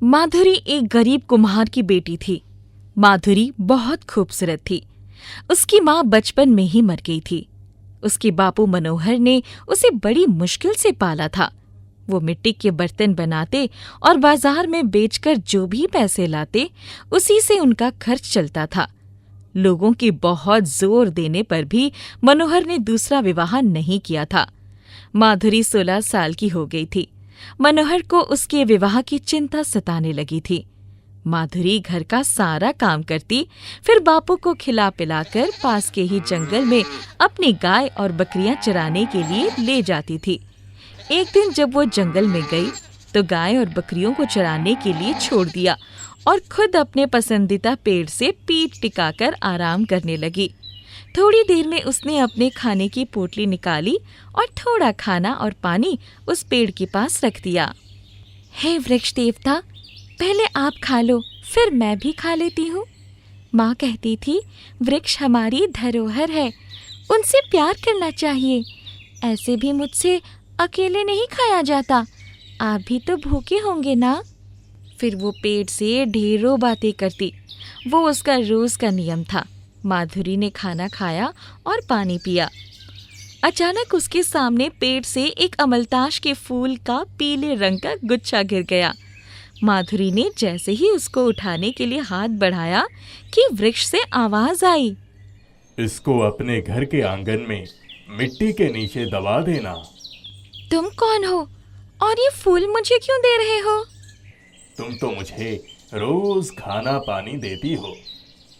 माधुरी एक गरीब कुम्हार की बेटी थी। माधुरी बहुत खूबसूरत थी। उसकी माँ बचपन में ही मर गई थी। उसके बापू मनोहर ने उसे बड़ी मुश्किल से पाला था। वो मिट्टी के बर्तन बनाते और बाजार में बेचकर जो भी पैसे लाते, उसी से उनका खर्च चलता था। लोगों के बहुत जोर देने पर भी मनोहर ने दूसरा विवाह नहीं किया था। माधुरी 16 साल की हो गई थी। मनोहर को उसके विवाह की चिंता सताने लगी थी। माधुरी घर का सारा काम करती, फिर बापू को खिला पिलाकर पास के ही जंगल में अपनी गाय और बकरियां चराने के लिए ले जाती थी। एक दिन जब वो जंगल में गई तो गाय और बकरियों को चराने के लिए छोड़ दिया और खुद अपने पसंदीदा पेड़ से पीठ टिकाकर आराम करने लगी। थोड़ी देर में उसने अपने खाने की पोटली निकाली और थोड़ा खाना और पानी उस पेड़ के पास रख दिया। हे वृक्ष देवता, पहले आप खा लो, फिर मैं भी खा लेती हूँ। माँ कहती थी, वृक्ष हमारी धरोहर है, उनसे प्यार करना चाहिए। ऐसे भी मुझसे अकेले नहीं खाया जाता। आप भी तो भूखे होंगे ना। फिर वो पेड़ से ढेरों बातें करती। वो उसका रोज का नियम था। माधुरी ने खाना खाया और पानी पिया। अचानक उसके सामने पेड़ से एक अमलताश के फूल का पीले रंग का गुच्छा गिर गया। माधुरी ने जैसे ही उसको उठाने के लिए हाथ बढ़ाया कि वृक्ष से आवाज आई, इसको अपने घर के आंगन में मिट्टी के नीचे दबा देना। तुम कौन हो और ये फूल मुझे क्यों दे रहे हो? तुम तो मुझे रोज खाना पानी देती हो,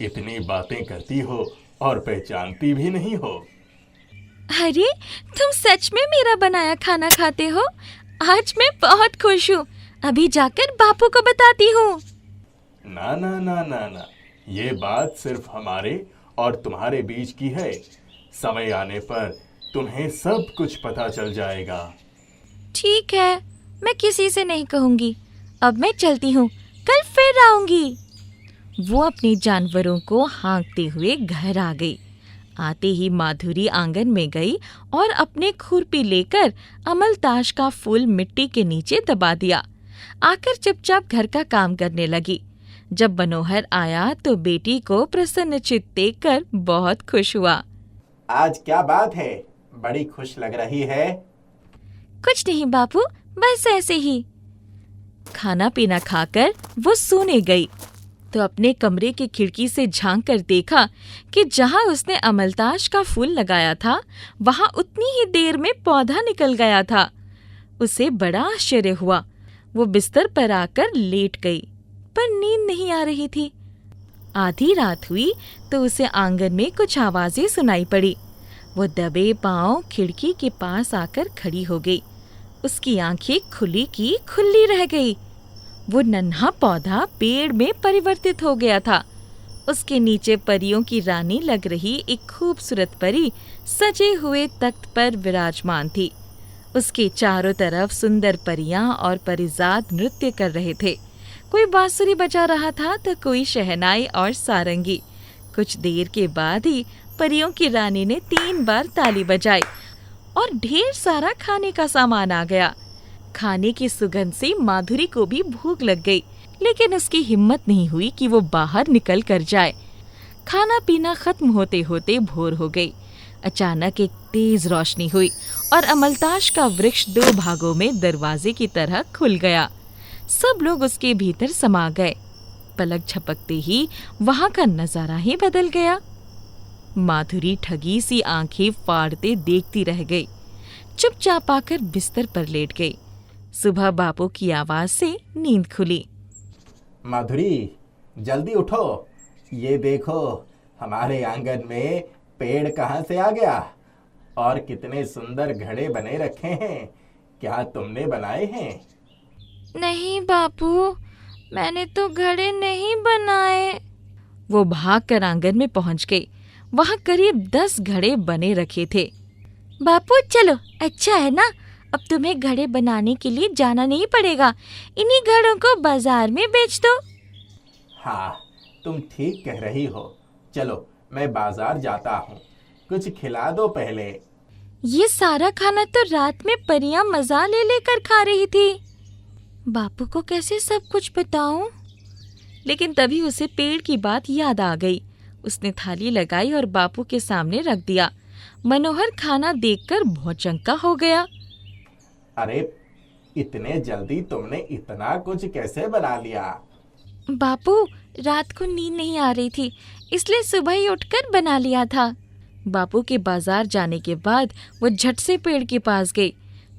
इतनी बातें करती हो और पहचानती भी नहीं हो। अरे, तुम सच में मेरा बनाया खाना खाते हो? आज मैं बहुत खुश हूँ। अभी जाकर बापू को बताती हूँ। ना ना ना ना ना, ये बात सिर्फ हमारे और तुम्हारे बीच की है। समय आने पर तुम्हें सब कुछ पता चल जाएगा। ठीक है, मैं किसी से नहीं कहूँगी। अब मैं चलती हूँ, कल फिर आऊँगी। वो अपने जानवरों को हाँकते हुए घर आ गई। आते ही माधुरी आंगन में गई और अपने खुरपी लेकर अमलताश का फूल मिट्टी के नीचे दबा दिया। आकर चुपचाप घर का काम करने लगी। जब मनोहर आया तो बेटी को प्रसन्नचित्त देखकर बहुत खुश हुआ। आज क्या बात है, बड़ी खुश लग रही है। कुछ नहीं बापू, बस ऐसे ही। खाना पीना खाकर वो सोने गई तो अपने कमरे की खिड़की से झांक कर देखा कि जहां उसने अमलताश का फूल लगाया था, वहां उतनी ही देर में पौधा निकल गया था। उसे बड़ा आश्चर्य हुआ। वो बिस्तर पर आकर लेट गई, पर नींद नहीं आ रही थी। आधी रात हुई तो उसे आंगन में कुछ आवाजें सुनाई पड़ी। वो दबे पांव खिड़की के पास आकर खड़ी हो गई। उसकी आंखें खुली की खुली रह गई। वो नन्हा पौधा पेड़ में परिवर्तित हो गया था। उसके नीचे परियों की रानी लग रही एक खूबसूरत परी सजे हुए तख्त पर विराजमान थी। उसके चारों तरफ सुंदर परियां और परिजात नृत्य कर रहे थे। कोई बांसुरी बजा रहा था तो कोई शहनाई और सारंगी। कुछ देर के बाद ही परियों की रानी ने 3 बार ताली बजाई और ढेर सारा खाने का सामान आ गया। खाने की सुगंध से माधुरी को भी भूख लग गई, लेकिन उसकी हिम्मत नहीं हुई कि वो बाहर निकल कर जाए। खाना पीना खत्म होते होते भोर हो गई। अचानक एक तेज रोशनी हुई और अमलताश का वृक्ष 2 भागों में दरवाजे की तरह खुल गया। सब लोग उसके भीतर समा गए। पलक झपकते ही वहां का नजारा ही बदल गया। माधुरी ठगी सी आंखें फाड़ते देखती रह गई। चुपचाप आकर बिस्तर पर लेट गई। सुबह बापू की आवाज से नींद खुली। माधुरी, जल्दी उठो। ये देखो, हमारे आंगन में पेड़ कहाँ से आ गया और कितने सुंदर घड़े बने रखे हैं। क्या तुमने बनाए हैं? नहीं बापू, मैंने तो घड़े नहीं बनाए। वो भागकर आंगन में पहुंच गई। वहां करीब 10 घड़े बने रखे थे। बापू चलो, अच्छा है ना, अब तुम्हें घड़े बनाने के लिए जाना नहीं पड़ेगा। इन्हीं घड़ों को बाजार में बेच दो। हाँ, तुम ठीक कह रही हो। चलो, मैं बाजार जाता हूँ। कुछ खिला दो पहले। ये सारा खाना तो रात में परियां मजा ले लेकर खा रही थी। बापू को कैसे सब कुछ बताऊं? लेकिन तभी उसे पेड़ की बात याद आ गई। उसने थाली लगाई और बापू के सामने रख दिया। मनोहर खाना देखकर भौचक्का हो गया। अरे, इतने जल्दी तुमने इतना कुछ कैसे बना लिया? बापू, रात को नींद नहीं आ रही थी, इसलिए सुबह ही उठकर बना लिया था। बापू के बाजार जाने के बाद वो झट से पेड़ के पास गई।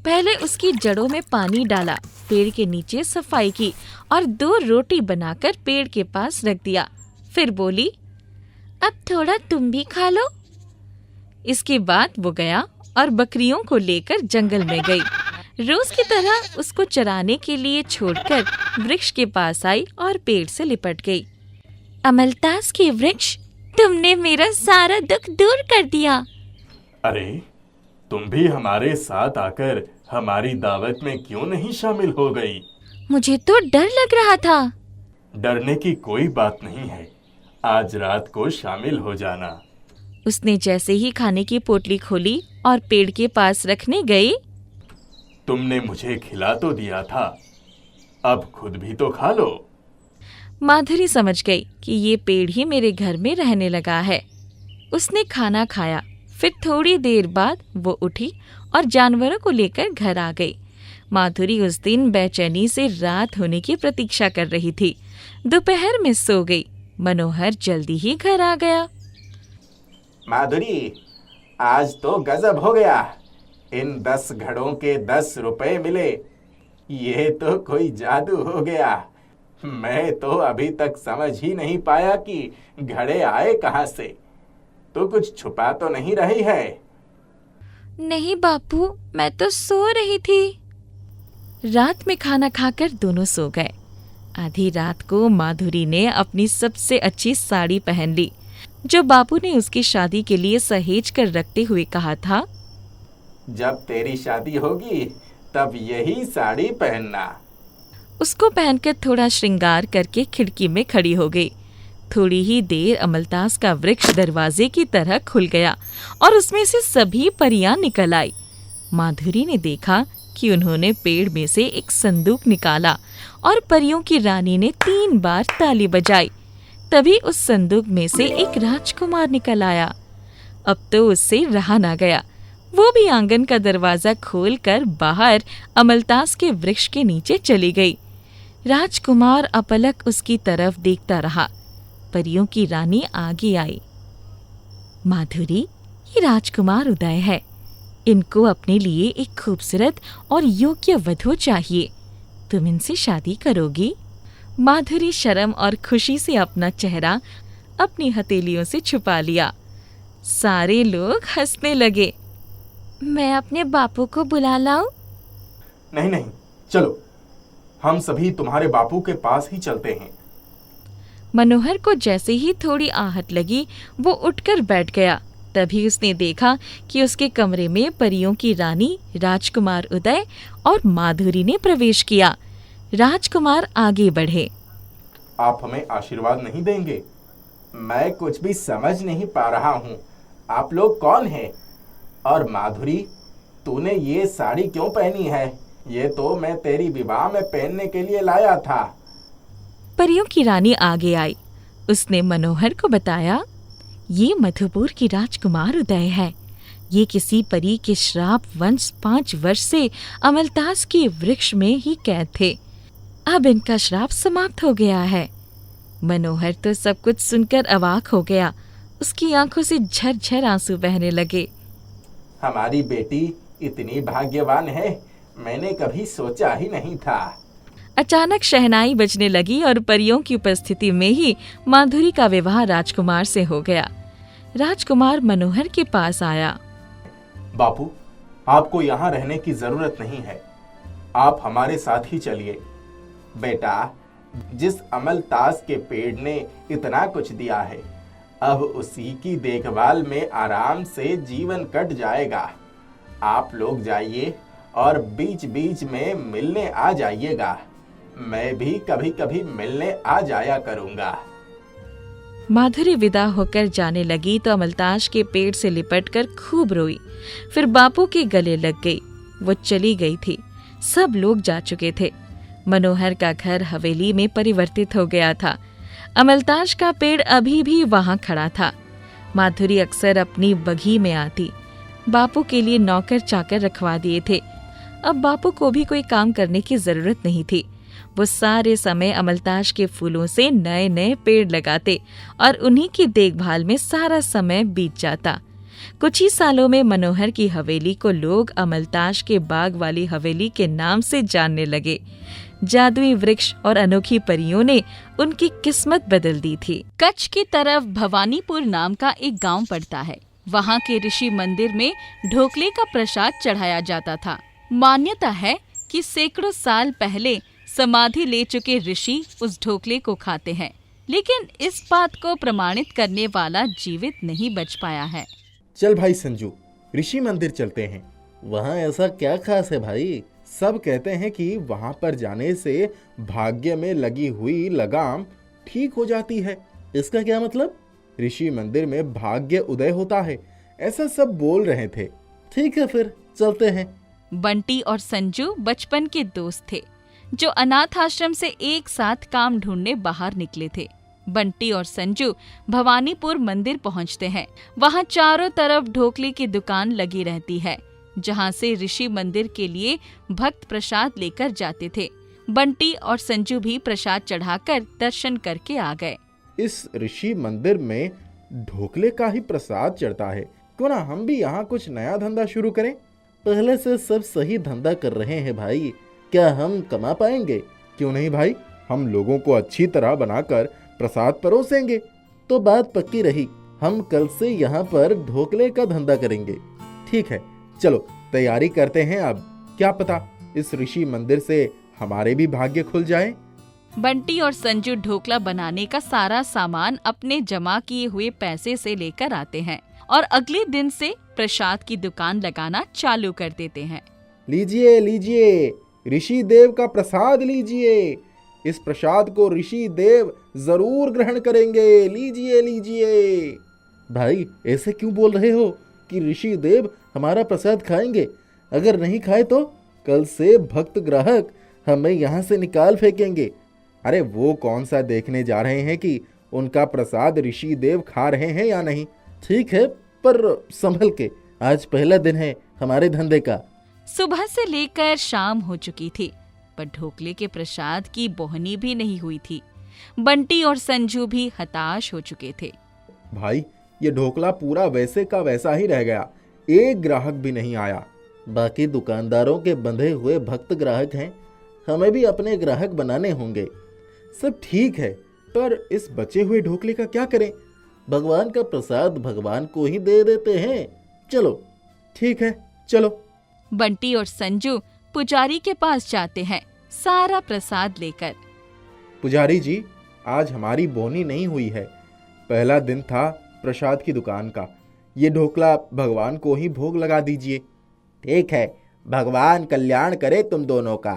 पहले उसकी जड़ों में पानी डाला, पेड़ के नीचे सफाई की और 2 रोटी बनाकर पेड़ के पास रख दिया। फिर बोली, अब थोड़ा तुम भी खा लो। इसके बाद वो गया और बकरियों को लेकर जंगल में गई। रोज की तरह उसको चराने के लिए छोड़कर वृक्ष के पास आई और पेड़ से लिपट गई। अमलतास के वृक्ष, तुमने मेरा सारा दुख दूर कर दिया। अरे, तुम भी हमारे साथ आकर हमारी दावत में क्यों नहीं शामिल हो गई? मुझे तो डर लग रहा था। डरने की कोई बात नहीं है, आज रात को शामिल हो जाना। उसने जैसे ही खाने की पोटली खोली और पेड़ के पास रखने गई, तुमने मुझे खिला तो दिया था, अब खुद भी तो खा लो। माधुरी समझ गई कि ये पेड़ ही मेरे घर में रहने लगा है। उसने खाना खाया। फिर थोड़ी देर बाद वो उठी और जानवरों को लेकर घर आ गई। माधुरी उस दिन बेचैनी से रात होने की प्रतीक्षा कर रही थी। दोपहर में सो गई। मनोहर जल्दी ही घर आ गया। माधुरी, आज तो गजब हो गया। इन 10 घड़ों के 10 रुपए मिले। ये तो कोई जादू हो गया। मैं तो अभी तक समझ ही नहीं पाया कि घड़े आए कहाँ से। तो कुछ छुपा तो नहीं रही है? नहीं बापू, मैं तो सो रही थी। रात में खाना खाकर दोनों सो गए। आधी रात को माधुरी ने अपनी सबसे अच्छी साड़ी पहन ली, जो बापू ने उसकी शादी के लिए सहेज कर रखते हुए कहा था, जब तेरी शादी होगी तब यही साड़ी पहनना। उसको पहनकर थोड़ा श्रृंगार करके खिड़की में खड़ी हो गई। थोड़ी ही देर अमलतास का वृक्ष दरवाजे की तरह खुल गया और उसमें से सभी परियां निकल आई। माधुरी ने देखा कि उन्होंने पेड़ में से एक संदूक निकाला और परियों की रानी ने 3 बार ताली बजाई। तभी उस संदूक में से एक राजकुमार निकल आया। अब तो उससे रहा ना गया। वो भी आंगन का दरवाजा खोलकर बाहर अमलतास के वृक्ष के नीचे चली गई। राजकुमार अपलक उसकी तरफ देखता रहा। परियों की रानी आगे आई। माधुरी, ये राजकुमार उदय है। इनको अपने लिए एक खूबसूरत और योग्य वधू चाहिए। तुम इनसे शादी करोगी? माधुरी शर्म और खुशी से अपना चेहरा अपनी हथेलियों से छुपा लिया। सारे लोग हंसने लगे। मैं अपने बापू को बुला लाऊं? नहीं नहीं, चलो, हम सभी तुम्हारे बापू के पास ही चलते हैं। मनोहर को जैसे ही थोड़ी आहट लगी, वो उठकर बैठ गया। तभी उसने देखा कि उसके कमरे में परियों की रानी, राजकुमार उदय और माधुरी ने प्रवेश किया। राजकुमार आगे बढ़े। आप हमें आशीर्वाद नहीं देंगे? मैं कुछ भी समझ नहीं पा रहा हूँ। आप लोग कौन हैं? और माधुरी, तूने ये साड़ी क्यों पहनी है? ये तो मैं तेरी विवाह में पहनने के लिए लाया था। परियों की रानी आगे आई। उसने मनोहर को बताया, ये मधुपुर की राजकुमार उदय है। ये किसी परी के श्राप वंश 5 वर्ष से अमलतास के वृक्ष में ही कैद थे। अब इनका श्राप समाप्त हो गया है। मनोहर तो सब कुछ सुनकर अवाक हो गया। उसकी आंखों से झरझर आंसू बहने लगे। हमारी बेटी इतनी भाग्यवान है, मैंने कभी सोचा ही नहीं था। अचानक शहनाई बजने लगी और परियों की उपस्थिति में ही माधुरी का विवाह राजकुमार से हो गया। राजकुमार मनोहर के पास आया। बापू, आपको यहाँ रहने की जरूरत नहीं है। आप हमारे साथ ही चलिए। बेटा, जिस अमलतास के पेड़ ने इतना कुछ दिया है, अब उसी की देखभाल में आराम से जीवन कट जाएगा। आप लोग जाइए और बीच बीच में मिलने आ जाइएगा। मैं भी कभी कभी मिलने आ जाया करूंगा। माधुरी विदा होकर जाने लगी तो अमलतास के पेड़ से लिपटकर खूब रोई। फिर बापू के गले लग गई। वो चली गई थी। सब लोग जा चुके थे। मनोहर का घर हवेली में परिवर्तित हो गया था। अमलताश का पेड़ अभी भी वहां खड़ा था। माधुरी अक्सर अपनी बघी में आती। बापू के लिए नौकर चाकर रखवा दिए थे। अब बापू को भी कोई काम करने की जरूरत नहीं थी। वो सारे समय अमलताश के फूलों से नए नए पेड़ लगाते और उन्हीं की देखभाल में सारा समय बीत जाता। कुछ ही सालों में मनोहर की हवेली को लोग अमलताश के बाग वाली हवेली के नाम से जानने लगे। जादुई वृक्ष और अनोखी परियों ने उनकी किस्मत बदल दी थी। कच्छ की तरफ भवानीपुर नाम का एक गांव पड़ता है। वहां के ऋषि मंदिर में ढोकले का प्रसाद चढ़ाया जाता था। मान्यता है कि सैकड़ों साल पहले समाधि ले चुके ऋषि उस ढोकले को खाते हैं, लेकिन इस बात को प्रमाणित करने वाला जीवित नहीं बच पाया है। चल भाई संजू, ऋषि मंदिर चलते हैं। वहाँ ऐसा क्या खास है भाई? सब कहते हैं कि वहाँ पर जाने से भाग्य में लगी हुई लगाम ठीक हो जाती है। इसका क्या मतलब? ऋषि मंदिर में भाग्य उदय होता है, ऐसा सब बोल रहे थे। ठीक है, फिर चलते हैं। बंटी और संजू बचपन के दोस्त थे, जो अनाथ आश्रम से एक साथ काम ढूंढने बाहर निकले थे। बंटी और संजू भवानीपुर मंदिर पहुंचते हैं। वहां चारों तरफ ढोकले की दुकान लगी रहती है, जहां से ऋषि मंदिर के लिए भक्त प्रसाद लेकर जाते थे। बंटी और संजू भी प्रसाद चढ़ाकर दर्शन करके आ गए। इस ऋषि मंदिर में ढोकले का ही प्रसाद चढ़ता है। क्यों ना हम भी यहाँ कुछ नया धंधा शुरू करें? पहले से सब सही धंधा कर रहे हैं भाई, क्या हम कमा पाएंगे? क्यों नहीं भाई, हम लोगों को अच्छी तरह बनाकर प्रसाद परोसेंगे तो बात पक्की रही। हम कल से यहाँ पर ढोकले का धंधा करेंगे। ठीक है, चलो तैयारी करते हैं अब। क्या पता इस ऋषि मंदिर से हमारे भी भाग्य खुल जाए। बंटी और संजू ढोकला बनाने का सारा सामान अपने जमा किए हुए पैसे से लेकर आते हैं और अगले दिन से प्रसाद की दुकान लगाना चालू कर देते हैं। लीजिए लीजिए, ऋषि देव का प्रसाद लीजिए। इस प्रसाद को ऋषि देव जरूर ग्रहण करेंगे। लीजिए लीजिए। भाई ऐसे क्यों बोल रहे हो कि ऋषि देव हमारा प्रसाद खाएंगे? अगर नहीं खाए तो कल से भक्त ग्राहक हमें यहाँ से निकाल फेंकेंगे। अरे वो कौन सा देखने जा रहे हैं कि उनका प्रसाद ऋषि देव खा रहे हैं या नहीं। ठीक है, पर संभल के, आज पहला दिन है हमारे धंधे का। सुबह से लेकर शाम हो चुकी थी, पर ढोकले के प्रसाद की बोहनी भी नहीं हुई थी। बंटी और संजू भी हताश हो चुके थे। भाई ये ढोकला पूरा वैसे का वैसा ही रह गया, एक ग्राहक भी नहीं आया। बाकी दुकानदारों के बंधे हुए भक्त ग्राहक हैं, हमें भी अपने ग्राहक बनाने होंगे। सब ठीक है, पर इस बचे हुए ढोकले का क्या करें? भगवान का प्रसाद भगवान को ही दे देते हैं। चलो ठीक है, चलो। बंटी और संजू पुजारी के पास जाते हैं सारा प्रसाद लेकर। पुजारी जी, आज हमारी बोनी नहीं हुई है। पहला दिन था प्रसाद की दुकान का। ये ढोकला भगवान को ही भोग लगा दीजिए। ठीक है, भगवान कल्याण करे तुम दोनों का।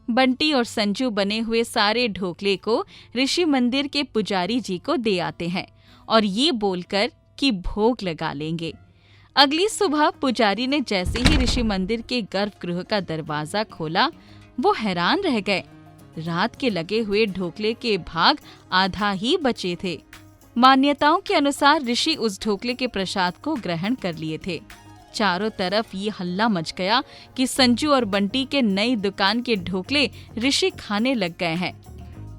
बंटी और संजू बने हुए सारे ढोकले को ऋषि मंदिर के पुजारी जी को दे आते हैं और ये बोलकर कि भोग लगा लेंगे। अगली सुबह पुजारी ने जैसे ही ऋषि मंदिर के गर्भगृह का दरवाजा खोला, वो हैरान रह गए। रात के लगे हुए ढोकले के भाग आधा ही बचे थे। मान्यताओं के अनुसार ऋषि उस ढोकले के प्रसाद को ग्रहण कर लिए थे। चारों तरफ ये हल्ला मच गया कि संजू और बंटी के नई दुकान के ढोकले ऋषि खाने लग गए हैं।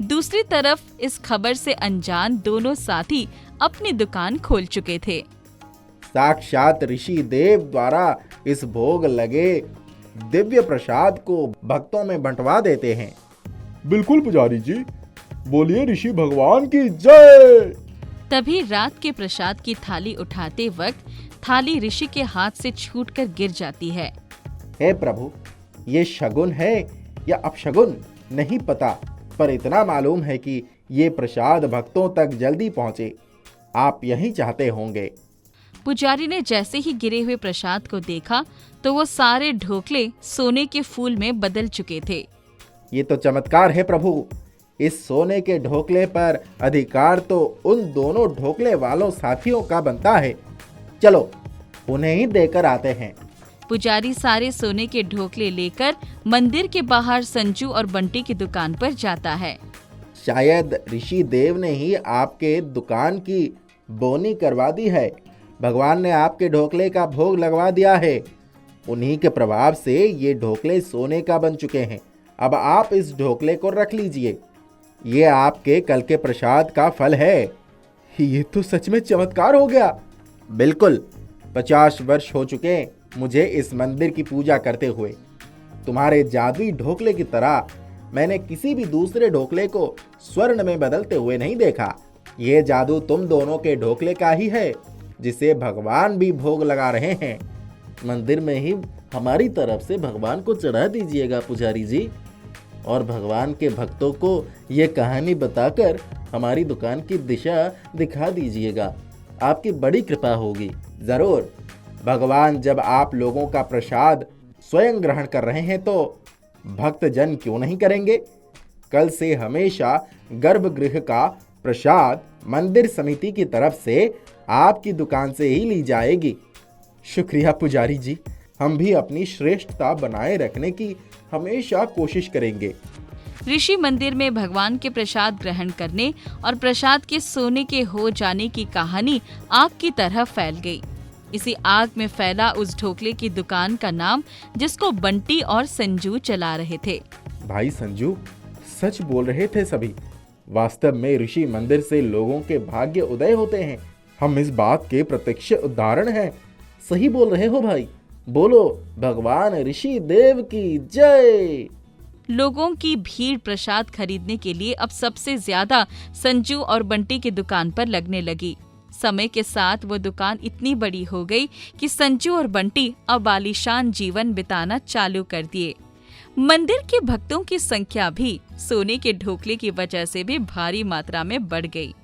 दूसरी तरफ इस खबर से अनजान दोनों साथी अपनी दुकान खोल चुके थे। साक्षात ऋषि देव द्वारा इस भोग लगे दिव्य प्रसाद को भक्तों में बंटवा देते हैं। बिल्कुल पुजारी जी, बोलिए ऋषि भगवान की जय। तभी रात के प्रसाद की थाली उठाते वक्त थाली ऋषि के हाथ से छूटकर गिर जाती है। हे प्रभु, ये शगुन है या अपशगुन नहीं पता, पर इतना मालूम है कि ये प्रसाद भक्तों तक जल्दी पहुँचे। आप यही चाहते होंगे। पुजारी ने जैसे ही गिरे हुए प्रसाद को देखा तो वो सारे ढोकले सोने के फूल में बदल चुके थे। ये तो चमत्कार है प्रभु। इस सोने के ढोकले पर अधिकार तो उन दोनों ढोकले वालों साथियों का बनता है। चलो उन्हें ही देकर आते हैं। पुजारी सारे सोने के ढोकले लेकर मंदिर के बाहर संजू और बंटी की दुकान पर जाता है। शायद ऋषि देव ने ही आपके दुकान की बोनी करवा दी है। भगवान ने आपके ढोकले का भोग लगवा दिया है। उन्हीं के प्रभाव से ये ढोकले सोने का बन चुके हैं। अब आप इस ढोकले को रख लीजिए, ये आपके कल के प्रसाद का फल है। ये तो सच में चमत्कार हो गया। बिल्कुल, 50 वर्ष हो चुके मुझे इस मंदिर की पूजा करते हुए। तुम्हारे जादुई ढोकले की तरह मैंने किसी भी दूसरे ढोकले को स्वर्ण में बदलते हुए नहीं देखा। ये जादू तुम दोनों के ढोकले का ही है, जिसे भगवान भी भोग लगा रहे हैं। मंदिर में ही हमारी तरफ से भगवान को चढ़ा दीजिएगा पुजारी जी, और भगवान के भक्तों को ये कहानी बताकर हमारी दुकान की दिशा दिखा दीजिएगा। आपकी बड़ी कृपा होगी। जरूर, भगवान जब आप लोगों का प्रसाद स्वयं ग्रहण कर रहे हैं तो भक्तजन क्यों नहीं करेंगे। कल से हमेशा गर्भगृह का प्रसाद मंदिर समिति की तरफ से आपकी दुकान से ही ली जाएगी। शुक्रिया पुजारी जी, हम भी अपनी श्रेष्ठता बनाए रखने की हमेशा कोशिश करेंगे। ऋषि मंदिर में भगवान के प्रसाद ग्रहण करने और प्रसाद के सोने के हो जाने की कहानी आग की तरह फैल गई। इसी आग में फैला उस ढोकले की दुकान का नाम, जिसको बंटी और संजू चला रहे थे। भाई संजू, सच बोल रहे थे सभी। वास्तव में ऋषि मंदिर से लोगों के भाग्य उदय होते हैं। हम इस बात के प्रत्यक्ष उदाहरण हैं। सही बोल रहे हो भाई। बोलो भगवान ऋषि देव की जय। लोगों की भीड़ प्रसाद खरीदने के लिए अब सबसे ज्यादा संजू और बंटी की दुकान पर लगने लगी। समय के साथ वो दुकान इतनी बड़ी हो गई कि संजू और बंटी अब आलीशान जीवन बिताना चालू कर दिए। मंदिर के भक्तों की संख्या भी सोने के ढोकले की वजह से भी भारी मात्रा में बढ़ गई।